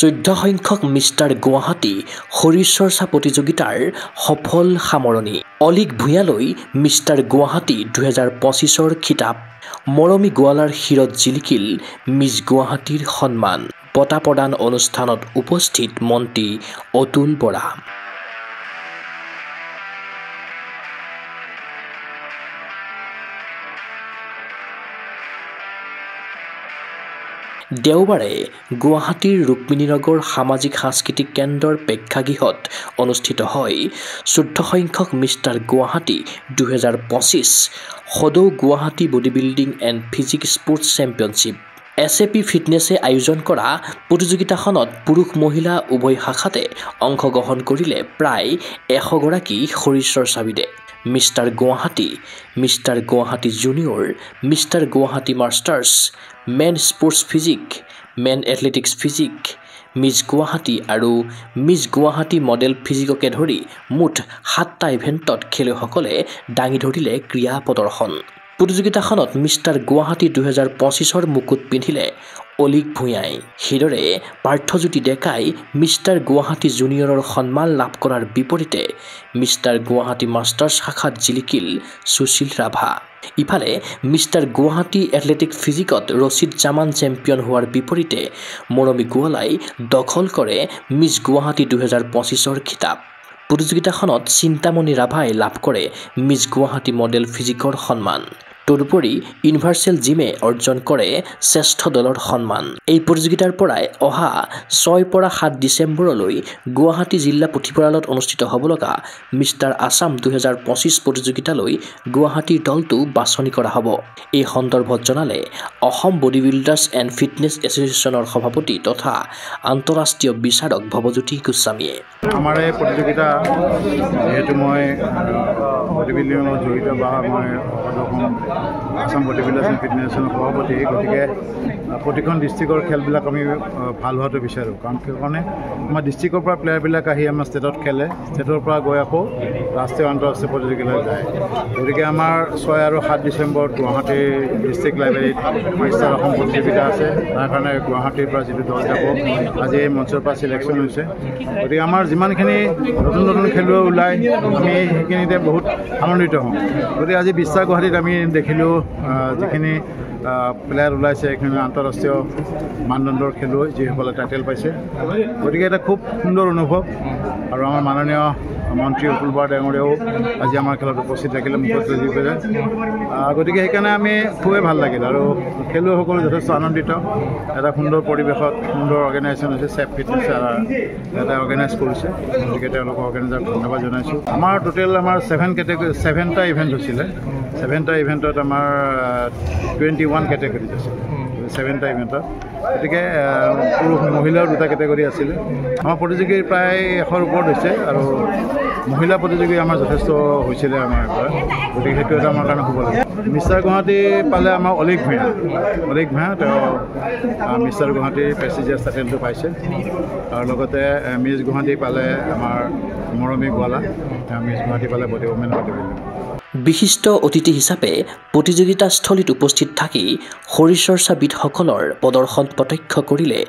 14 সংখ্যক মিষ্টাৰ গুৱাহাটী শৰীৰ চৰ্চা প্ৰতিযোগিতাৰ সফল সামৰণি অলিক ভূঞালৈ মিষ্টাৰ গুৱাহাটী 2025ৰ খিতাপ মৰমী গোৱালাৰ শিৰত জিলিকিল মিছ গুৱাহাটীৰ সন্মান বঁটা প্ৰদান অনুষ্ঠানত উপস্থিত মন্ত্ৰী অতুল বৰা দেওবাৰে গুৱাহাটীৰ ৰুক্মিণীনগৰ সামাজিক সাংস্কৃতিক কেন্দ্ৰৰ প্ৰেক্ষাগৃহত অনুষ্ঠিত হয় 14 সংখ্যক মিষ্টাৰ গুৱাহাটী 2025 সদৌ Guwahati body building and physique sports championship SAP ফিটনেছে আয়োজন কৰা প্ৰতিযোগিতাখনত পুৰুষ মহিলা উভয় শাখাতে অংশগ্ৰহণ কৰিলে প্ৰায় 100 গৰাকী শৰীৰ চৰ্চাবিদে mister Guwahati junior mister Guwahati masters men sports physique men athletics physique miss Guwahati আৰু মিছ গুৱাহাটী মডেল ফিজিককে ধৰি মুঠ 7টা ইভেণ্টত খেলুৱৈসকলে দাঙি ধৰিলে ক্ৰীড়া প্ৰদৰ্শন প্ৰতিযোগিতাখনত মিষ্টাৰ গুৱাহাটী 2025ৰ মুকুট পিন্ধিলে অলিক ভূঞাই সেইদৰে পাৰ্থজ্যোতি ডেকাই মিষ্টাৰ গুৱাহাটী জুনিয়ৰৰ সন্মান লাভ কৰাৰ বিপৰীতে মিষ্টাৰ গুৱাহাটী মাষ্টাৰ্ছ শাখাত জিলিকিল সুশীল ৰাভা ইফালে মিষ্টাৰ গুৱাহাটী এথলেটিক ফিজিকত ৰচিদ জামান চেম্পিয়ন হোৱাৰ বিপৰীতে মৰমী গোৱালাই দখল কৰে মিছ গুৱাহাটী 2025ৰ খিতাপ প্ৰতিযোগিতাখনত চিন্তামণি ৰাভাই লাভ কৰে মিছ গুৱাহাটী মডেল ফিজিকৰ সন্মান তদুপৰি ইউনিভাৰ্চেল জিমে অৰ্জন কৰে শ্ৰেষ্ঠ দলৰ সন্মান এই প্ৰতিযোগিতাৰ পৰাই অহা 6 পৰা 7 ডিচেম্বৰলৈ গুৱাহাটী জিলা পুথিভঁৰালত অনুষ্ঠিত হ'ব লগা মিষ্টাৰ আছাম 2025 প্ৰতিযোগিতালৈ গুৱাহাটীৰ দলটো বাছনি কৰা হ'ব এই সন্দৰ্ভত জনালে Assam body builders and fitness এছ'চিয়েশ্যনৰ সভাপতি তথা আন্তঃৰাষ্ট্ৰীয় বিচাৰক ভৱজ্যোতি গোস্বামীয়ে আমাৰ এই প্ৰতিযোগিতা যেহেতু মই বডি বিল্ডিঙত জড়িত বা মই Assam body builders and fitness এছ'চিয়েশ্যনৰ সভাপতি গতিকে প্ৰতিখন ডিষ্ট্ৰিক্টৰ খেলবিলাক আমি ভাল হোৱাটো বিচাৰোঁ কাৰণ সেইকাৰণে আমাৰ ডিষ্ট্ৰিক্টৰ পৰা প্লেয়াৰবিলাক আহি আমাৰ ষ্টেটত খেলে ষ্টেটৰ পৰা গৈ আকৌ ৰাষ্ট্ৰীয় আন্তঃৰাষ্ট্ৰীয় প্ৰতিযোগিতালৈ যায় গতিকে আমাৰ 6 আৰু 7 ডিচেম্বৰত গুৱাহাটীৰ ডিষ্ট্ৰিক্ট লাইব্ৰেৰীত মিষ্টাৰ অসম প্ৰতিযোগিতা আছে তাৰ কাৰণে গুৱাহাটীৰ পৰা যিটো দল যাব আজি এই মঞ্চৰ পৰা চিলেকশ্যন হৈছে গতিকে আমাৰ যিমানখিনি নতুন খেলুৱৈ ওলায় আমি সেইখিনিতে বহুত আনন্দিত হওঁ গতিকে আজি মিষ্টাৰ গুৱাহাটীত আমি দেখিলোঁ যিখিনি প্লেয়াৰ ওলাইছে এইখিনি আন্তঃৰাষ্ট্ৰীয় মানদণ্ডৰ খেলুৱৈ যিসকলে টাইটেল পাইছে গতিকে এটা খুব সুন্দৰ অনুভৱ আৰু আমাৰ মাননীয় মন্ত্ৰী অতুল বৰা ডাঙৰীয়াও আজি আমাৰ খেলত উপস্থিত থাকিলে মুখত দি পেলাই গতিকে সেইকাৰণে আমি খুবেই ভাল লাগিল আৰু খেলুৱৈসকলো যথেষ্ট আনন্দিত এটা সুন্দৰ পৰিৱেশত সুন্দৰ অৰ্গেনাইজেশ্যন হৈছে চেফ ফিটনেছ এটা অৰ্গেনাইজ কৰিছে গতিকে তেওঁলোকক অৰ্গেনাইজাৰক ধন্যবাদ জনাইছোঁ আমাৰ টোটেল আমাৰ 7টা ইভেণ্ট হৈছিলে 7টা ইভেণ্টত আমাৰ 21 কেটেগৰী আছে 7টা ইভেণ্টত গতিকে পুৰুষ মহিলাৰ 2টা কেটেগৰী আছিলে আমাৰ প্ৰতিযোগী প্ৰায় 100ৰ ওপৰত হৈছে আৰু মহিলা প্ৰতিযোগী আমাৰ যথেষ্ট হৈছিলে আমাৰ পৰা গতিকে সেইটো এটা আমাৰ কাৰণে হ'ব লাগে মিষ্টাৰ গুৱাহাটী পালে আমাৰ অলিক ভূঞা তেওঁ মিষ্টাৰ গুৱাহাটীৰ প্ৰেষ্টিজিয়াছ টাইটেলটো পাইছে আৰু লগতে মিছ গুৱাহাটী পালে আমাৰ মৰমী গোৱালা তেওঁ মিছ গুৱাহাটী পালে বডি ওমেন বডি বিল্ডিং বিশিষ্ট অতিথি হিচাপে প্ৰতিযোগিতাস্থলীত উপস্থিত থাকি শৰীৰ চৰ্চাবিদসকলৰ প্ৰদৰ্শন প্ৰত্যক্ষ কৰিলে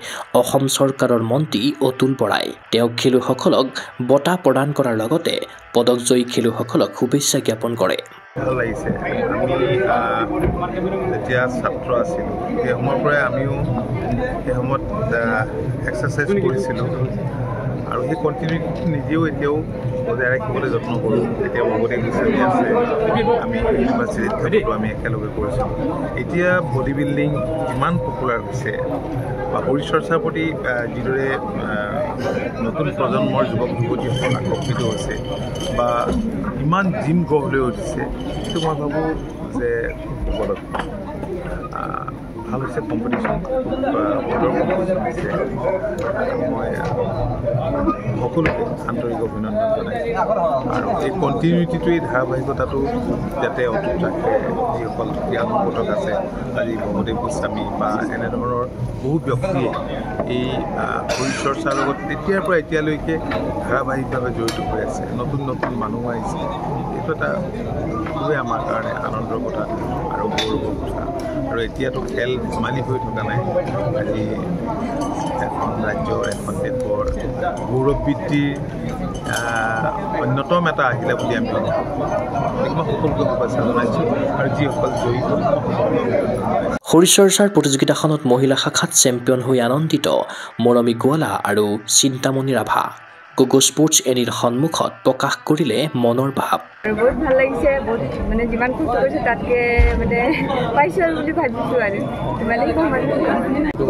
অসম চৰকাৰৰ মন্ত্ৰী অতুল বৰাই তেওঁ খেলুৱৈসকলক বঁটা প্ৰদান কৰাৰ লগতে পদকজয়ী খেলুৱৈসকলক শুভেচ্ছা জ্ঞাপন কৰে ভাল লাগিছে আমি যেতিয়া ছাত্ৰ আছিলোঁ সেই সময়ৰ পৰাই আমিও সেই সময়ত এক্সাৰচাইজ কৰিছিলোঁ আৰু সেই কণ্টিনিউটি নিজেও এতিয়াও বজাই ৰাখিবলৈ যত্ন কৰোঁ এতিয়া ভগৱতী গোস্বামী আছে আমি ইউনিভাৰ্চিটিত থাকোঁতো আমি একেলগে কৰিছিলোঁ এতিয়া বডি বিল্ডিং ইমান পপুলাৰ হৈছে বা শৰীৰ চৰ্চাৰ প্ৰতি যিদৰে নতুন প্ৰজন্মৰ যুৱক যুৱতীসকল আকৰ্ষিত হৈছে বা ইমান জিম গঢ় লৈ উঠিছে সেইটো মই ভাবোঁ যে উপলব্ধ ভাল হৈছে কম্পিটিশ্যন হৈছে মই সকলোকে আন্তৰিক অভিনন্দন জনাইছোঁ আৰু এই কণ্টিনিউটিটো এই ধাৰাবাহিকতাটো যাতে অটুট ৰাখে যিসকল জ্ঞানৰ পদক আছে আজি ভৱদেৱ গোস্বামী বা এনেধৰণৰ বহু ব্যক্তিয়ে এই শৰীৰ চৰ্চাৰ লগত তেতিয়াৰ পৰা এতিয়ালৈকে ধাৰাবাহিকভাৱে জড়িত হৈ আছে নতুন মানুহ আহিছে এইটো এটা খুবেই আমাৰ কাৰণে আনন্দৰ কথা আৰু গৌৰৱৰ কথা আৰু এতিয়াতো খেল ধেমালি হৈ থকা নাই আজি এখন ৰাজ্যৰ এখন দেশৰ গৌৰৱ বৃদ্ধিৰ অন্যতম এটা আহিলে বুলি আমি অনুভৱ কৰোঁ মই সকলোকে শুভেচ্ছা জনাইছোঁ আৰু যিসকল জড়িত শৰীৰ চৰ্চাৰ প্ৰতিযোগিতাখনত মহিলা শাখাত চেম্পিয়ন হৈ আনন্দিত মৰমী গোৱালা আৰু চিন্তামণি ৰাভা গগো স্পৰ্টছ এনিৰ সন্মুখত প্ৰকাশ কৰিলে মনৰ ভাৱ বহুত ভাল লাগিছে বহুত মানে যিমান কষ্ট কৰিছে তাতকে মানে পাইছোঁ বুলি ভাবিছোঁ আৰু ইমানেই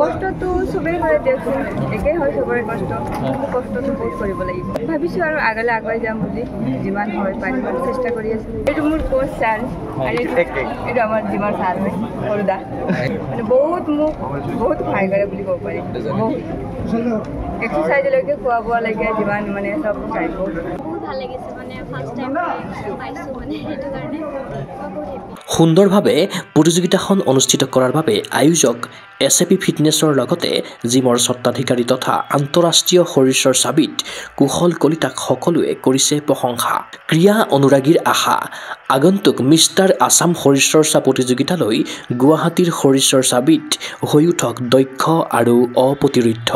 কষ্টটো চবেই কৰে দিয়কচোন একেই হয় চবৰে কষ্টটো বহুত কৰিব লাগিব ভাবিছোঁ আৰু আগলৈ আগুৱাই যাম বুলি যিমান হয় পাৰিম চেষ্টা কৰি আছোঁ এইটো মোৰ কোচ ছাৰ আৰু এইটো আমাৰ যিমান ছাৰ হয় সৰুদা মানে বহুত মোক বহুত সহায় কৰে বুলি ক'ব পাৰি বহুত এক্সাৰচাইজলৈকে খোৱা বোৱালৈকে যিমান মানে চব চাই বহুত ভাল লাগিছে মানে ফাৰ্ষ্ট টাইম পাইছোঁ মানে সেইটো কাৰণে সুন্দৰভাৱে প্ৰতিযোগিতাখন অনুষ্ঠিত কৰাৰ বাবে আয়োজক SAP ফিটনেছৰ লগতে জিমৰ স্বত্বাধিকাৰী তথা আন্তঃৰাষ্ট্ৰীয় শৰীৰ চৰ্চাবিদ কুশল কলিতাক সকলোৱে কৰিছে প্ৰশংসা ক্ৰীড়া অনুৰাগীৰ আশা আগন্তুক মিষ্টাৰ আছাম শৰীৰ চৰ্চা প্ৰতিযোগিতালৈ গুৱাহাটীৰ শৰীৰ চৰ্চাবিদ হৈ উঠক দক্ষ আৰু অপ্ৰতিৰোধ্য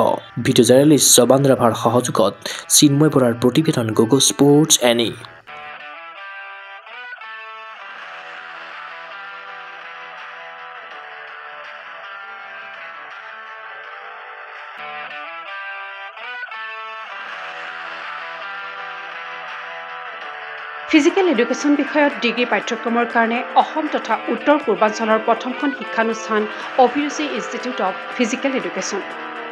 ভিডিঅ' জাৰ্নেলিষ্ট জবান ৰাভাৰ সহযোগত চিন্ময় বৰাৰ প্ৰতিবেদন Gogo sports any physical education বিষয়ত ডিগ্ৰী পাঠ্যক্ৰমৰ কাৰণে অসম তথা উত্তৰ পূৰ্বাঞ্চলৰ প্ৰথমখন শিক্ষানুষ্ঠান অভিৰুচি ইনষ্টিটিউট অৱ ফিজিকেল এডুকেশ্যন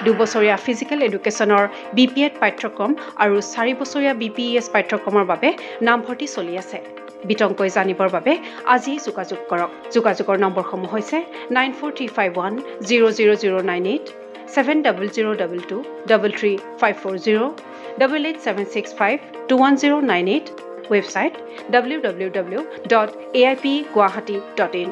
2 বছৰীয়া ফিজিকেল এডুকেশ্যনৰ BPEd পাঠ্যক্ৰম আৰু 4 বছৰীয়া BPES পাঠ্যক্ৰমৰ বাবে নামভৰ্তি চলি আছে বিতংকৈ জানিবৰ বাবে আজি যোগাযোগ কৰক যোগাযোগৰ নম্বৰসমূহ হৈছে 9435100098 7002 33540 88765210098 website www.aipguwahati.in